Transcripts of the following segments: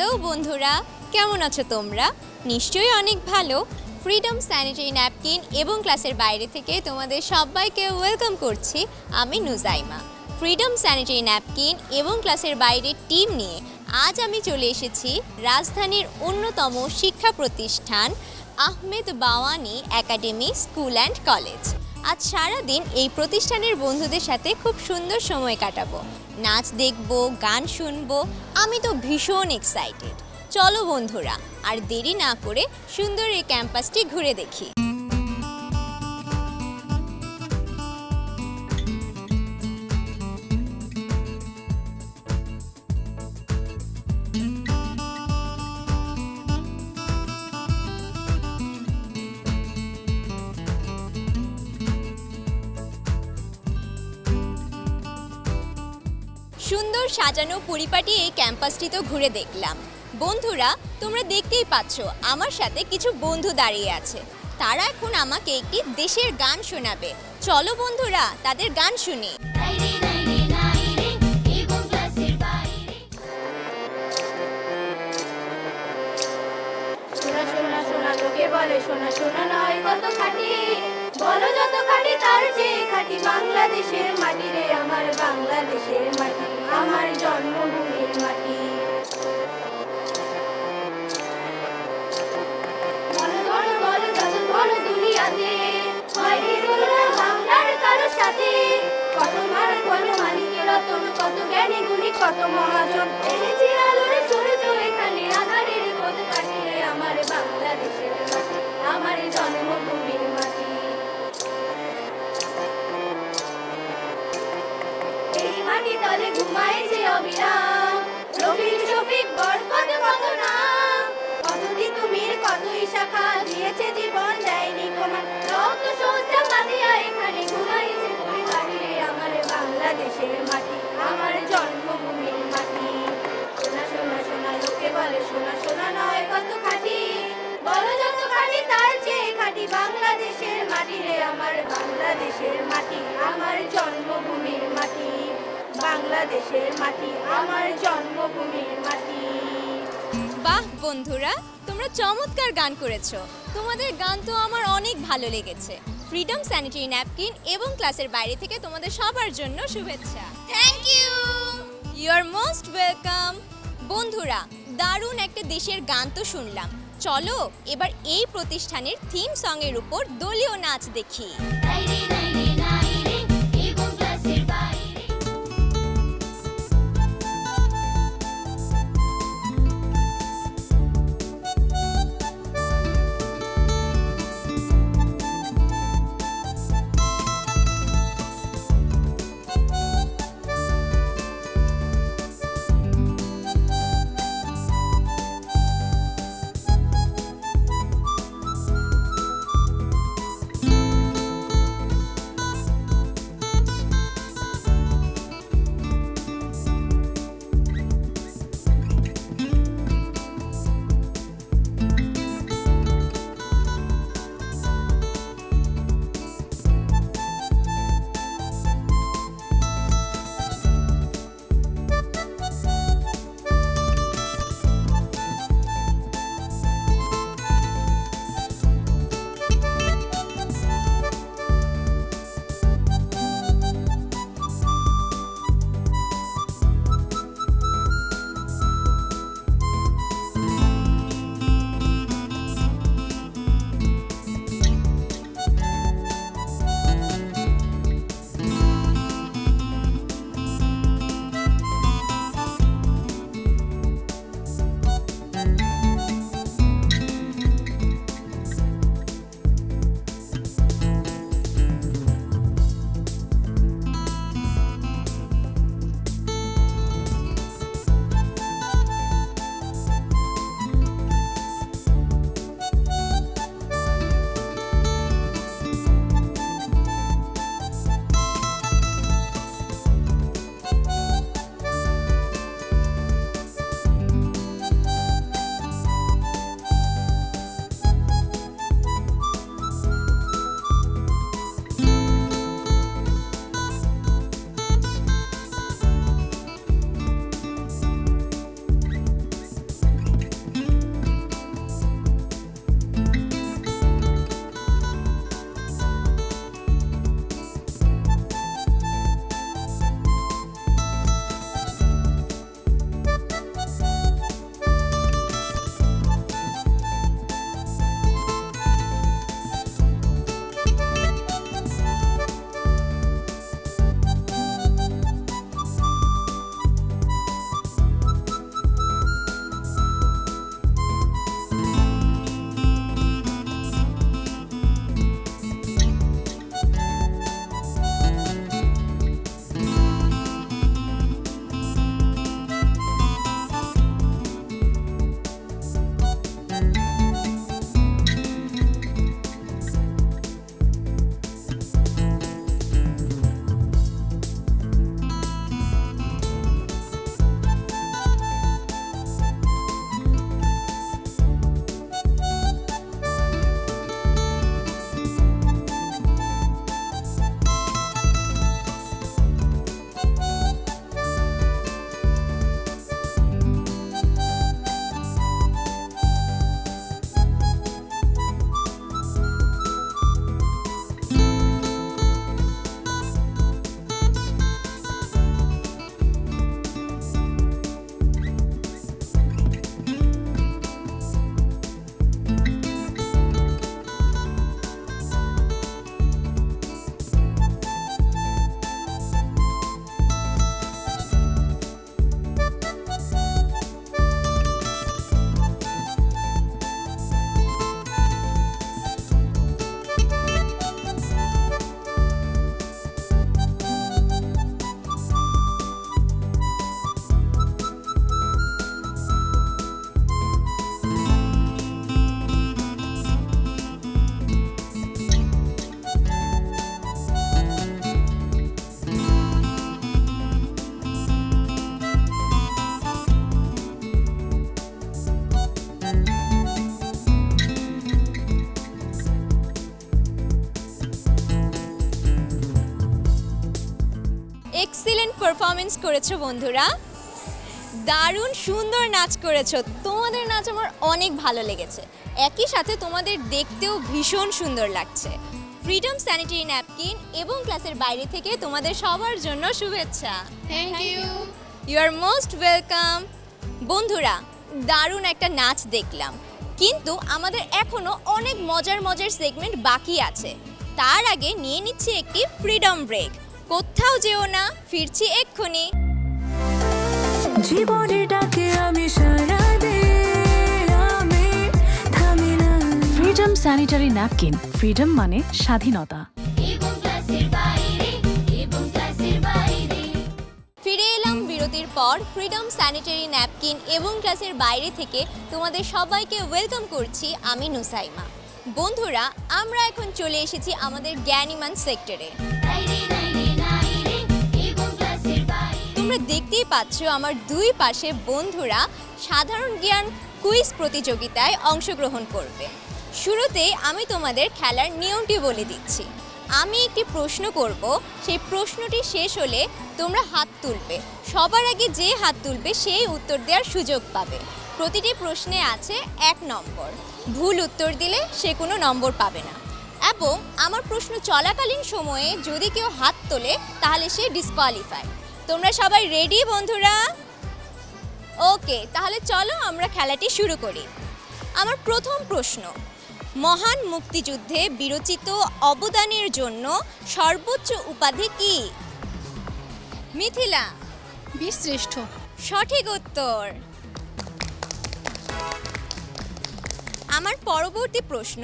Hello বন্ধুরা, কেমন আছো তোমরা? নিশ্চয়ই অনেক ভালো। ফ্রিডম স্যানিটারি ন্যাপকিন এবং ক্লাসের বাইরে থেকে তোমাদের সবাইকে ওয়েলকাম করছি। আমি নুজাইমা। ফ্রিডম স্যানিটারি ন্যাপকিন এবং ক্লাসের বাইরের টিম নিয়ে আজ আমি চলে এসেছি রাজধানীর অন্যতম শিক্ষা প্রতিষ্ঠান Ahmed Bawani academy school and college. আজ সারাদিন এই প্রতিষ্ঠানের বন্ধুদের সাথে খুব সুন্দর সময় কাটাবো, নাচ দেখবো, গান শুনবো। আমি তো ভীষণ এক্সাইটেড। চলো বন্ধুরা, আর দেরি না করে সুন্দর এই ক্যাম্পাসটি ঘুরে দেখি। সুন্দর সাজানো পরিপাটি এই ক্যাম্পাসটি তো ঘুরে দেখলাম। বন্ধুরা, তোমরা দেখতেই পাচ্ছ আমার সাথে কিছু বন্ধু দাঁড়িয়ে আছে। তারা এখন আমাকে একটি দেশের গান শোনাবে। চলো বন্ধুরা, তাদের গান শুনি। শোনা শোনা শোনা লোকে বলে শোনা শোনা নয় কত খাঁটি, বলো যত খাঁটি তার চেয়ে খাঁটি বাংলাদেশের মাটি রে, আমার বাংলাদেশের মাটি, আমার জন্মভূমির মাটি। বলো বলো বলো যত বলো দুনিয়াতে হয়নি তুলনা বাংলার কারো সাথে, কত মার বলো মালিকের রতন, কত জ্ঞানী গুণী, কত মহাজন এনেছি আলোর সূর্য এখানে আধারের পথ কাটি রে, আমার বাংলাদেশের মাটি, আমার জন্মভূমির মাটি। এই মাটি তলে ঘুমাইছে অবিরাম রফিক শফিক বরকত, কত নাম, কত তিতুমির, কত শাখা দিয়েছে জীবন দেয়নি কমান, রক্ত সজ্জা পাতিয়া এখানে ঘুমাইছে পরিবারে রে, আমার বাংলাদেশের মাটি, আমার জন্মভূমির মাটি। শোনা শোনা শোনা লোকে বলে শোনা শোনা নয় কত খাঁটি, বলো যত খাঁটি তার চেয়ে খাঁটি বাংলাদেশের মাটি রে, আমার বাংলাদেশের মাটি, আমার জন্মভূমির মাটি, বাংলাদেশের মাটি, আমার জন্মভূমির মাটি। বাহ বন্ধুরা, তোমরা চমৎকার গান করেছো। তোমাদের গান তো আমার অনেক ভালো লেগেছে। ফ্রিডম স্যানিটারি ন্যাপকিন এবং ক্লাসের বাইরে থেকে তোমাদের সবার জন্য শুভেচ্ছা। Thank you. You are most welcome. বন্ধুরা, দারুণ একটা দেশের গান তো শুনলাম। চলো এবার এই প্রতিষ্ঠানের থিম সঙের উপর দলীয় নাচ দেখি। পারফরমেন্স করেছো বন্ধুরা, দারুণ সুন্দর নাচ করেছো। তোমাদের নাচ আমার অনেক ভালো লেগেছে, একই সাথে তোমাদের দেখতেও ভীষণ সুন্দর লাগছে। ফ্রিডম স্যানিটারি ন্যাপকিন এবং ক্লাসের বাইরে থেকে তোমাদের সবার জন্য শুভেচ্ছা। Thank you. You are most welcome. বন্ধুরা, দারুণ একটা নাচ দেখলাম, কিন্তু আমাদের এখনো অনেক মজার মজার সেগমেন্ট বাকি আছে। তার আগে নিয়ে নিচ্ছি একটি ফ্রিডম ব্রেক। কোথাও যেও না, ফিরছি এক্ষুনি। জীবনের ডাকে আমি সাড়া দিই, আমি থামি না। ফ্রিডম স্যানিটারি ন্যাপকিন, ফ্রিডম মানে স্বাধীনতা। ফিরে এলাম বিরতির পর। ফ্রিডম স্যানিটারি ন্যাপকিন এবং ক্লাসের বাইরে থেকে তোমাদের সবাইকে ওয়েলকাম করছি আমি নুসাইমা। বন্ধুরা, আমরা এখন চলে এসেছি আমাদের জ্ঞানীমান সেক্টরে। তোমরা দেখতেই পাচ্ছ আমার দুই পাশে বন্ধুরা সাধারণ জ্ঞান কুইজ প্রতিযোগিতায় অংশগ্রহণ করবে। শুরুতেই আমি তোমাদের খেলার নিয়মটি বলে দিচ্ছি। আমি একটি প্রশ্ন করব, সেই প্রশ্নটি শেষ হলে তোমরা হাত তুলবে। সবার আগে যে হাত তুলবে সেই উত্তর দেওয়ার সুযোগ পাবে। প্রতিটি প্রশ্নে আছে 1 নম্বর, ভুল উত্তর দিলে সে কোনো নম্বর পাবে না। এবং আমার প্রশ্ন চলাকালীন সময়ে যদি কেউ হাত তোলে তাহলে সে ডিসকোয়ালিফাই। তোমরা সবাই রেডি বন্ধুরা? ওকে, তাহলে চলো আমরা খেলাটি শুরু করি। আমার প্রথম প্রশ্ন, মহান মুক্তিযুদ্ধে বিরচিত অবদানের জন্য সর্বোচ্চ উপাধি কি? মিথিলা। বীরশ্রেষ্ঠ। সঠিক উত্তর। আমার পরবর্তী প্রশ্ন,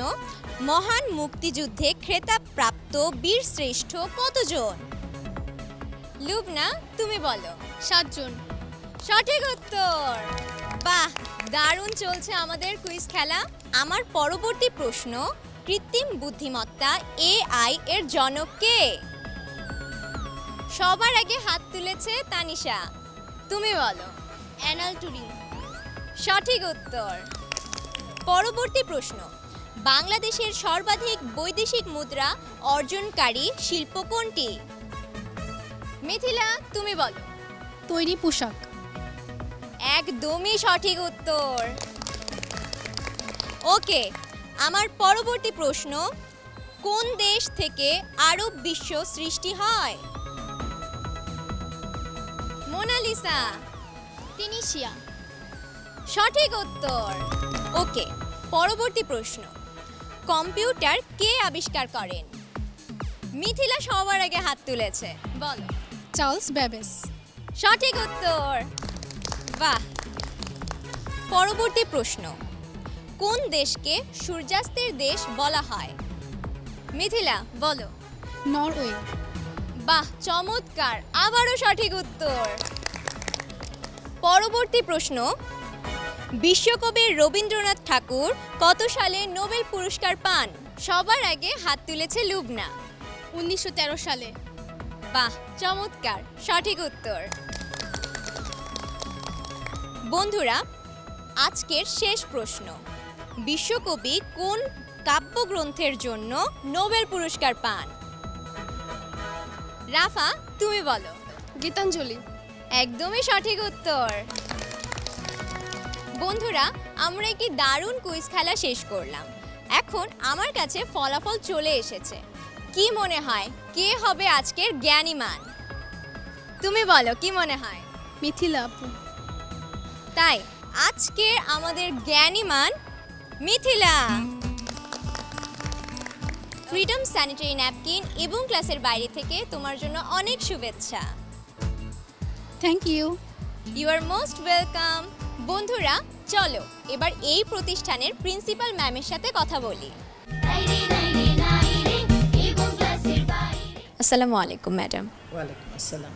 মহান মুক্তিযুদ্ধে খেতাবপ্রাপ্ত বীরশ্রেষ্ঠ কতজন? লুবনা, তুমি বলো। 7 জন। সঠিক উত্তর। বাহ, দারুণ চলছে আমাদের কুইজ খেলা। আমার পরবর্তী প্রশ্ন, কৃত্রিম বুদ্ধিমত্তা AI এর জনক কে? সবার আগে হাত তুলেছে তানিশা, তুমি বলো। অ্যানাল টুরিং। সঠিক উত্তর। পরবর্তী প্রশ্ন, বাংলাদেশের সর্বাধিক বৈদেশিক মুদ্রা অর্জনকারী শিল্প কোনটি? মিথিলা, তুমি বলো। তৈরি পোশাক। একদমই সঠিক উত্তর। ওকে, আমার পরবর্তী প্রশ্ন, কোন দেশ থেকে আরব বিশ্ব সৃষ্টি হয়? মোনালিসা। তিনিশিয়া। সঠিক উত্তর। ওকে, পরবর্তী প্রশ্ন, কম্পিউটার কে আবিষ্কার করেন? মিথিলা সবার আগে হাত তুলেছে, বলো। Charles Babbage. সঠিক উত্তর। বাহ। পরবর্তী প্রশ্ন, কোন দেশকে সূর্যাস্তের দেশ বলা হয়? মিথিলা, বলো। নরওয়ে। বাহ, চমৎকার, আবারও সঠিক উত্তর। পরবর্তী প্রশ্ন, বিশ্বকবি রবীন্দ্রনাথ ঠাকুর কত সালে নোবেল পুরস্কার পান? সবার আগে হাত তুলেছে লুবনা। 1913 সালে। বাহ, চমৎকার, সঠিক উত্তর। বন্ধুরা, আজকের শেষ প্রশ্ন, বিশ্বকবি কোন কাব্যগ্রন্থের জন্য নোবেল পুরস্কার পান? রাফা, তুমি বলো। গীতাঞ্জলি। একদমই সঠিক উত্তর। বন্ধুরা, আমরা একটি দারুণ কুইজ খেলা শেষ করলাম। এখন আমার কাছে ফলাফল চলে এসেছে। কি মনে হয় কে হবে আজকের জ্ঞানীমান? তুমি বলো, কি মনে হয়? মিথিলা আপু। তাই আজকের আমাদের জ্ঞানীমান মিথিলা। ফ্রিডম স্যানিটারি ন্যাপকিন এবং ক্লাসের বাইরে থেকে তোমার জন্য অনেক শুভেচ্ছা। Thank you. You are most welcome. বন্ধুরা, চলো এবার এই প্রতিষ্ঠানের প্রিন্সিপাল ম্যামের সাথে কথা বলি। আসসালামু আলাইকুম ম্যাডাম। ওয়ালাইকুম আসসালাম।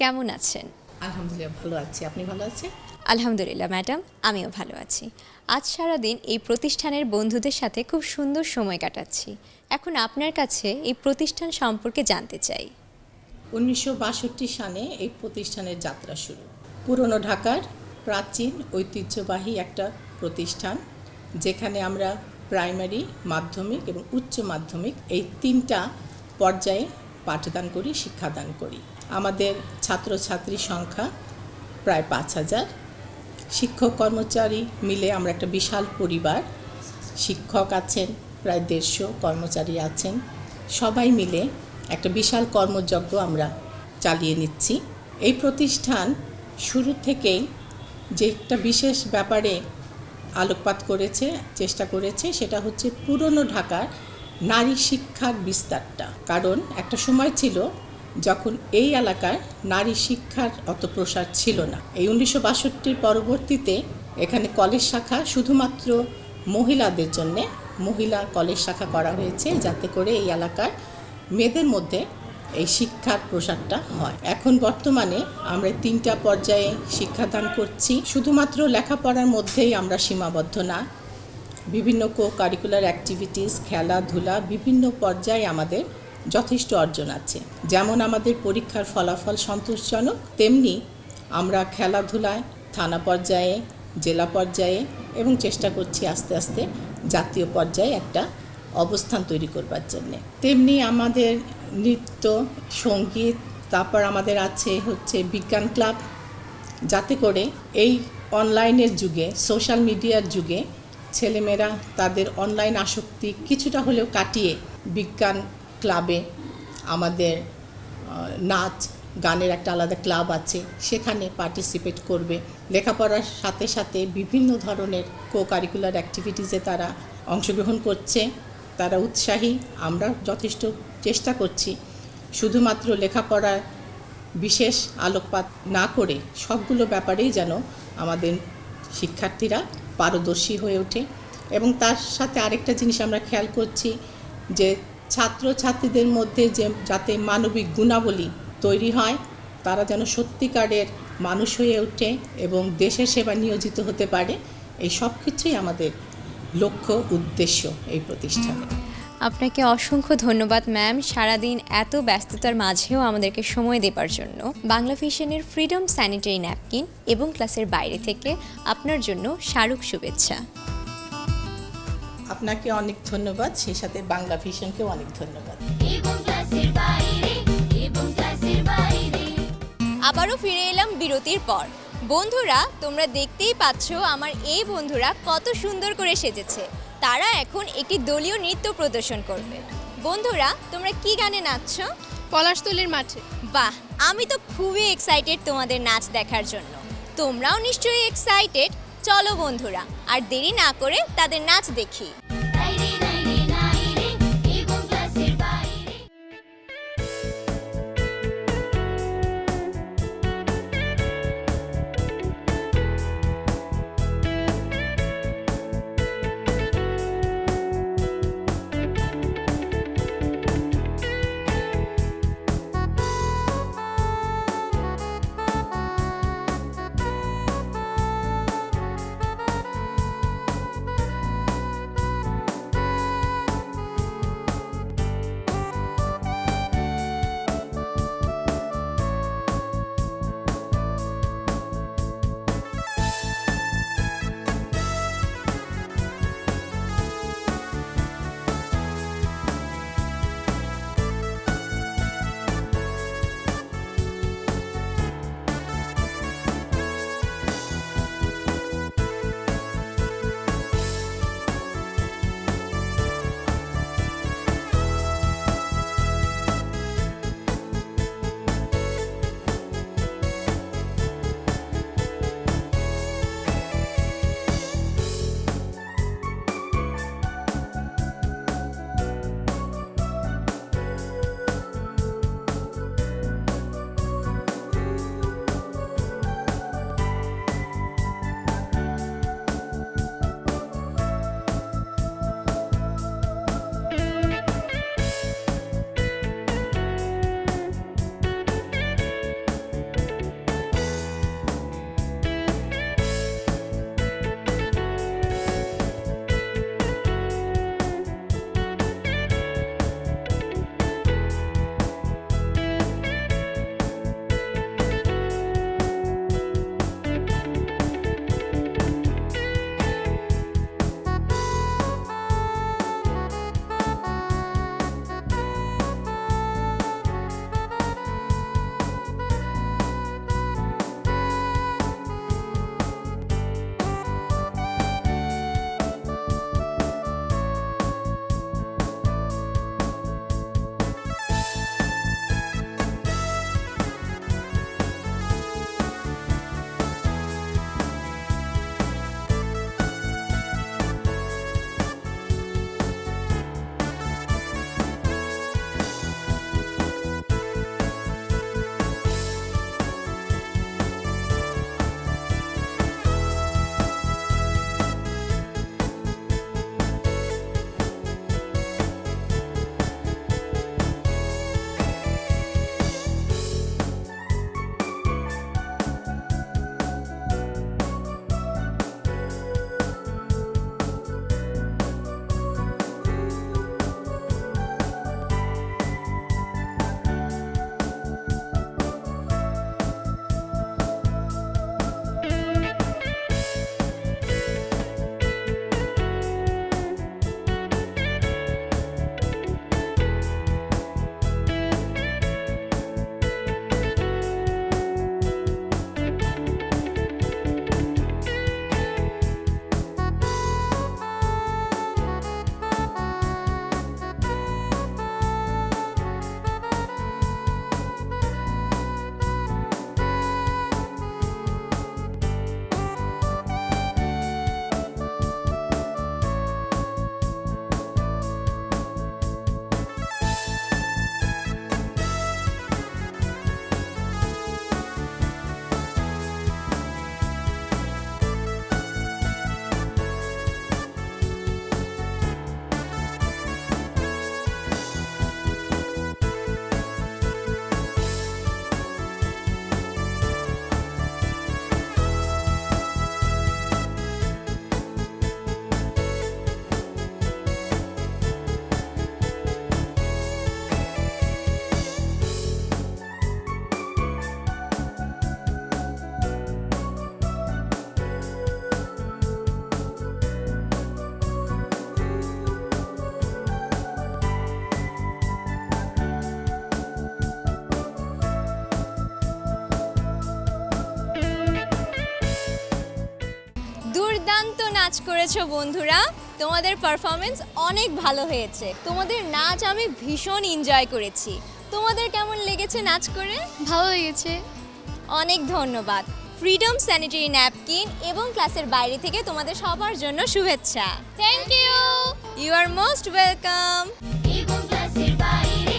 কেমন আছেন? আলহামদুলিল্লাহ ভালো আছি, আপনি ভালো আছেন? আলহামদুলিল্লাহ ম্যাডাম, আমিও ভালো আছি। আজ সারাদিন এই প্রতিষ্ঠানের বন্ধুদের সাথে খুব সুন্দর সময় কাটাচ্ছি। এখন আপনার কাছে এই প্রতিষ্ঠান সম্পর্কে জানতে চাই। 1962 সালে এই প্রতিষ্ঠানের যাত্রা শুরু। পুরনো ঢাকার প্রাচীন ঐতিহ্যবাহী একটা প্রতিষ্ঠান, যেখানে আমরা প্রাইমারি, মাধ্যমিক এবং উচ্চ মাধ্যমিক এই 3টা পর্যায়ে পাঠদান করি, শিক্ষাদান করি। আমাদের ছাত্রছাত্রীর সংখ্যা প্রায় 5,000। শিক্ষক কর্মচারী মিলে আমরা একটা বিশাল পরিবার। শিক্ষক আছেন প্রায় 150, কর্মচারী আছেন। সবাই মিলে একটা বিশাল কর্মযজ্ঞ আমরা চালিয়ে নিচ্ছি। এই প্রতিষ্ঠান শুরু থেকেই যে একটা বিশেষ ব্যাপারে আলোকপাত করেছে, চেষ্টা করেছে, সেটা হচ্ছে পুরনো ঢাকার নারী শিক্ষার বিস্তারটা। কারণ একটা সময় ছিল যখন এই এলাকায় নারী শিক্ষার অত প্রসার ছিল না। এই 1962 পরবর্তীতে এখানে কলেজ শাখা শুধুমাত্র মহিলাদের জন্যে মহিলা কলেজ শাখা করা হয়েছে, যাতে করে এই এলাকার মেয়েদের মধ্যে এই শিক্ষার প্রসারটা হয়। এখন বর্তমানে আমরা 3টা পর্যায়ে শিক্ষাদান করছি। শুধুমাত্র লেখাপড়ার মধ্যেই আমরা সীমাবদ্ধ না, বিভিন্ন কারিকুলার অ্যাক্টিভিটিস, খেলাধুলা, বিভিন্ন পর্যায়ে আমাদের যথেষ্ট অর্জন আছে। যেমন আমাদের পরীক্ষার ফলাফল সন্তোষজনক, তেমনি আমরা খেলাধুলায় থানা পর্যায়ে, জেলা পর্যায়ে এবং চেষ্টা করছি আস্তে আস্তে জাতীয় পর্যায়ে একটা অবস্থান তৈরি করবার জন্যে। তেমনি আমাদের নৃত্য, সঙ্গীত, তারপর আমাদের আছে হচ্ছে বিজ্ঞান ক্লাব, যাতে করে এই অনলাইনের যুগে, সোশ্যাল মিডিয়ার যুগে ছেলেমেয়েরা তাদের অনলাইন আসক্তি কিছুটা হলেও কাটিয়ে বিজ্ঞান ক্লাবে আমাদের নাচ গানের একটা আলাদা ক্লাব আছে, সেখানে পার্টিসিপেট করবে। লেখাপড়ার সাথে সাথে বিভিন্ন ধরনের কারিকুলার অ্যাক্টিভিটিসে তারা অংশগ্রহণ করছে, তারা উৎসাহী। আমরা যথেষ্ট চেষ্টা করছি শুধুমাত্র লেখাপড়ার বিশেষ আলোকপাত না করে সবগুলো ব্যাপারেই যেন আমাদের শিক্ষার্থীরা পারদর্শী হয়ে ওঠে। এবং তার সাথে আরেকটা জিনিস আমরা খেয়াল করছি যে ছাত্রছাত্রীদের মধ্যে যাতে মানবিক গুণাবলী তৈরি হয়, তারা যেন সত্যিকারের মানুষ হয়ে ওঠে এবং দেশের সেবা নিয়োজিত হতে পারে। এই সব কিছুই আমাদের লক্ষ্য, উদ্দেশ্য এই প্রতিষ্ঠানে। আপনাকে অসংখ্য ধন্যবাদ ম্যাম, সারাদিন এত ব্যস্ততার মাঝেও আমাদেরকে সময় দেবার জন্য। বাংলা ভিশনের ফ্রিডম স্যানিটারি ন্যাপকিন এবং ক্লাসের বাইরে থেকে আপনার জন্য শারুক শুভেচ্ছা। আপনাকে অনেক ধন্যবাদ, সেই সাথে বাংলা ভিশনকেও অনেক ধন্যবাদ। আবারও ফিরে এলাম বিরতির পর। বন্ধুরা, তোমরা দেখতেই পাচ্ছ আমার এই বন্ধুরা কত সুন্দর করে সেজেছে। তারা এখন একটি দলীয় নৃত্য প্রদর্শন করবে। বন্ধুরা, তোমরা কি গানে নাচছো? পলাশতলির মাঠে। বাহ, আমি তো খুবই এক্সাইটেড তোমাদের নাচ দেখার জন্য। তোমরাও নিশ্চয়ই এক্সাইটেড। চলো বন্ধুরা, আর দেরি না করে তাদের নাচ দেখি। দুর্দান্ত নাচ করেছো বন্ধুরা, তোমাদের পারফরমেন্স অনেক ভালো হয়েছে। তোমাদের নাচ আমি ভীষণ এনজয় করেছি। তোমাদের কেমন লেগেছে নাচ করে? ভালো লেগেছে। অনেক ধন্যবাদ। ফ্রিডম স্যানিটারি ন্যাপকিন এবং ক্লাসের বাইরে থেকে তোমাদের সবার জন্য শুভেচ্ছা। Thank you. You are most welcome. এবং ক্লাসের বাইরে,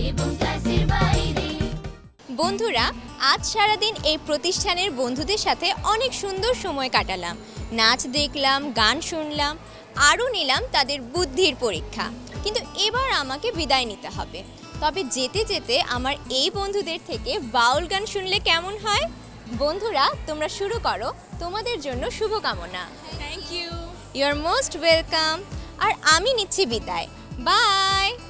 এবং ক্লাসের বাইরে। বন্ধুরা, আজ সারাদিন এই প্রতিষ্ঠানের বন্ধুদের সাথে অনেক সুন্দর সময় কাটালাম। নাচ দেখলাম, গান শুনলাম, আরও নিলাম তাদের বুদ্ধির পরীক্ষা। কিন্তু এবার আমাকে বিদায় নিতে হবে। তবে যেতে যেতে আমার এই বন্ধুদের থেকে বাউল গান শুনলে কেমন হয়? বন্ধুরা, তোমরা শুরু করো, তোমাদের জন্য শুভকামনা। Thank you. You are most welcome. আর আমি নিচ্ছি বিদায়। বাই।